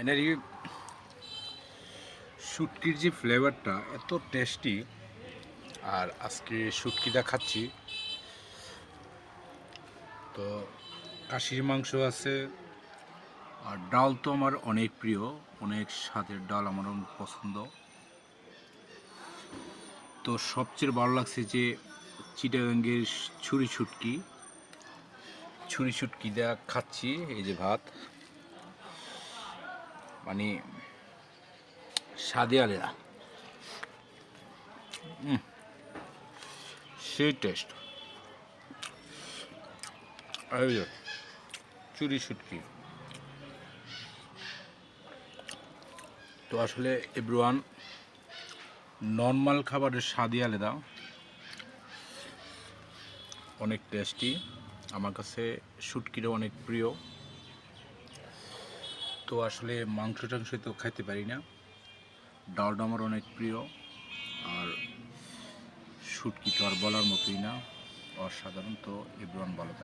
Finally শুটকির যে ফ্লেভারটা এত টেস্টি। আর আজকে শুটকিটা খাচ্ছি তো খাসির মাংস আছে, আর ডাল তো আমার অনেক প্রিয়, অনেক স্বাদের ডাল আমার অনেক পছন্দ। তো সবচেয়ে ভালো লাগছে যে চিটাগাঙ্গের ছুরি শুটকি দেওয়া খাচ্ছি। এই যে ভাত, মানে স্বাদে আলেরা, সেই টেস্ট। এই যে চুরি শুটকি, তো আসলে এভরিওয়ান নর্মাল খাবারের স্বাদই আলাদা, অনেক টেস্টি। আমার কাছে শুটকিটা অনেক প্রিয়। তো আসলে মাংস টাংস তো খাইতে পারি না, ডালটা আমার অনেক প্রিয়। আর শুটকি তো আর বলার মতোই না, অসাধারণ। তো এভরিওয়ান ভালো থাকে।